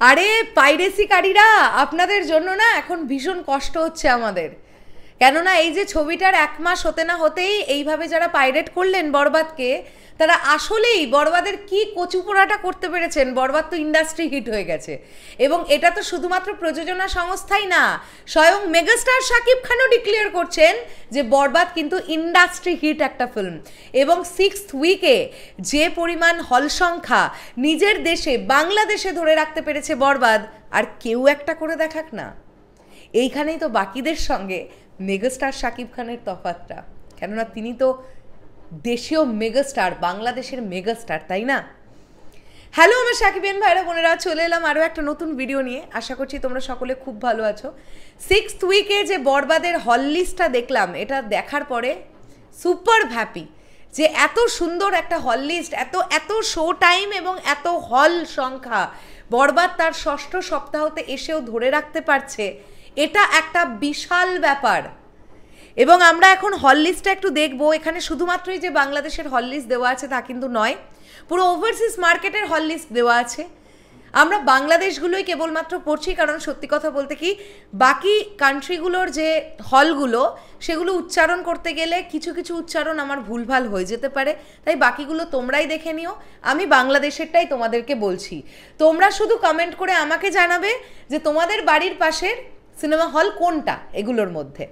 আরে পাইরেসিকারীরা, আপনাদের জন্য না এখন ভীষণ কষ্ট হচ্ছে আমাদের। কেননা এই যে ছবিটার 1 মাস হতে না হতেই এইভাবে যারা পাইরেট করলেন বরবাদকে, তারা আসলেই বরবাদের কি কচুপোড়াটা করতে পেরেছেন। বরবাদ তো ইন্ডাস্ট্রি হিট হয়ে গেছে, এবং এটা তো শুধুমাত্র প্রযোজনা সংস্থাই না, স্বয়ং মেগাস্টার শাকিব খানও ডিক্লেয়ার করছেন যে বরবাদ কিন্তু ইন্ডাস্ট্রি হিট একটা ফিল্ম। এবং 6th উইকে যে পরিমাণ হল সংখ্যা নিজের দেশে বাংলাদেশে ধরে রাখতে পেরেছে বরবাদ, আর কেউ একটা করে দেখাক না। এইখানেই তো বাকিদের সঙ্গে মেগাস্টার শাকিব খানের তফাৎটা, কেননা তিনি তো দেশীয় মেগাস্টার, বাংলাদেশের মেগাস্টার, তাই না? হ্যালো আমার শাকিবিয়ান ভাইরা বোনেরা, চলে এলাম আরও একটা নতুন ভিডিও নিয়ে। আশা করছি তোমরা সকলে খুব ভালো আছো। 6th উইকে যে বরবাদের হল লিস্টটা দেখলাম, এটা দেখার পরে সুপার হ্যাপি যে এত সুন্দর একটা হল লিস্ট, এত শো টাইম এবং এত হল সংখ্যা বরবাদ তার 6ষ্ঠ সপ্তাহতে এসেও ধরে রাখতে পারছে। এটা একটা বিশাল ব্যাপার। এবং আমরা এখন হল লিস্টটা একটু দেখবো। এখানে শুধুমাত্রই যে বাংলাদেশের হল লিস্ট দেওয়া আছে তা কিন্তু নয়, পুরো ওভারসিজ মার্কেটের হল লিস্ট দেওয়া আছে। আমরা বাংলাদেশগুলোই কেবলমাত্র পড়ছি, কারণ সত্যি কথা বলতে কি বাকি কান্ট্রিগুলোর যে হলগুলো সেগুলো উচ্চারণ করতে গেলে কিছু কিছু উচ্চারণ আমার ভুলভাল হয়ে যেতে পারে, তাই বাকিগুলো তোমরাই দেখে নিও। আমি বাংলাদেশেরটাই তোমাদেরকে বলছি। তোমরা শুধু কমেন্ট করে আমাকে জানাবে যে তোমাদের বাড়ির পাশের সিনেমা হল কোনটা এগুলোর মধ্যে।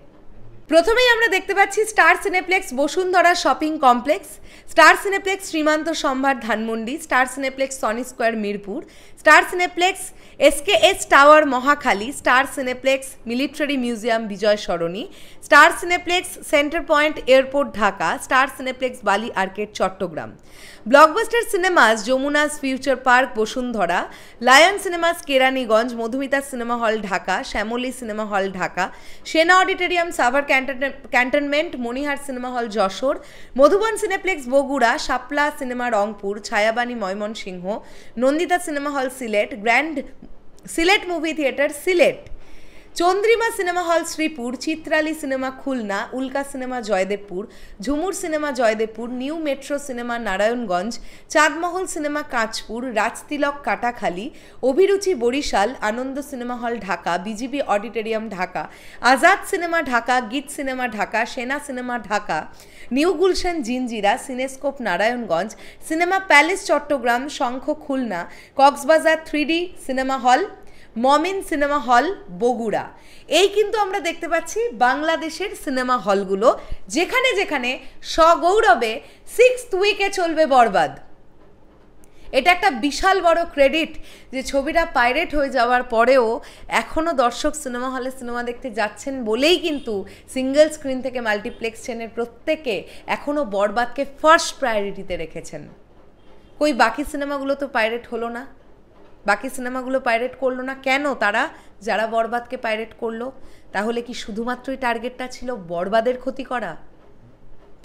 প্রথমেই আমরা দেখতে পাচ্ছি Star Cineplex Bashundhara shopping complex, Star Cineplex Shrimanta Sambhar Dhanmondi, Star Cineplex Sony Square Mirpur, Star Cineplex SKS Tower Mohakhali, Star Cineplex Military Museum Bijoy Sarani, Star Cineplex Center Point airport Dhaka, Star Cineplex Bali Arcade Chattogram, Blockbuster Cinemas যমুনাস Future Park Bashundhara, Lion Cinemas Keraniganj, Madhumita cinema hall Dhaka, Shyamoli cinema hall Dhaka, Sena auditorium Savar cantonment, Monihar cinema hall Jessore, Madhuban Cineplex Bogura, শাপলা cinema Rangpur, Chhayabani Mymensingh, Nandita cinema hall Sylhet, Grand Sylhet movie theatre Sylhet, Chandrima cinema hall Sreepur, Chitrali cinema Khulna, Ulka cinema Joydebpur, Jhumur cinema Joydebpur, New Metro cinema Narayanganj, Chandmahal cinema Kanchpur, Rajtilak Katakhali, Abhiruchi Barishal, Ananda cinema hall Dhaka, BGB auditorium Dhaka, Azad cinema Dhaka, Geet cinema Dhaka, Sena cinema Dhaka, New Gulshan Jinjira, Cinescope Narayanganj, Cinema Palace Chattogram, Shankha Khulna, Cox's Bazar 3D cinema hall, Momin cinema hall Bogura. এই কিন্তু আমরা দেখতে পাচ্ছি বাংলাদেশের cinema হলগুলো, যেখানে যেখানে সগৌরবে 6th উইকে চলবে বরবাদ। এটা একটা বিশাল বড় ক্রেডিট যে ছবিটা পাইরেট হয়ে যাওয়ার পরেও এখনও দর্শক সিনেমা হলে সিনেমা দেখতে যাচ্ছেন বলেই কিন্তু সিঙ্গেল স্ক্রিন থেকে মাল্টিপ্লেক্স চেনের প্রত্যেকে এখনও বরবাদকে ফার্স্ট প্রায়োরিটিতে রেখেছেন। কই বাকি সিনেমাগুলো তো পাইরেট হলো না, বাকি সিনেমাগুলো পাইরেট করলো না কেন? তারা যারা বরবাদকে পাইরেট করলো, তাহলে কি শুধুমাত্রই টার্গেটটা ছিল বরবাদের ক্ষতি করা?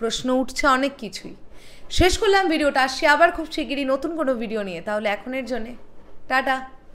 প্রশ্ন উঠছে অনেক কিছুই। শেষ করলাম ভিডিওটা, আসছি আবার খুব শিগগিরই নতুন কোনো ভিডিও নিয়ে। তাহলে এখনের জন্যে টাটা।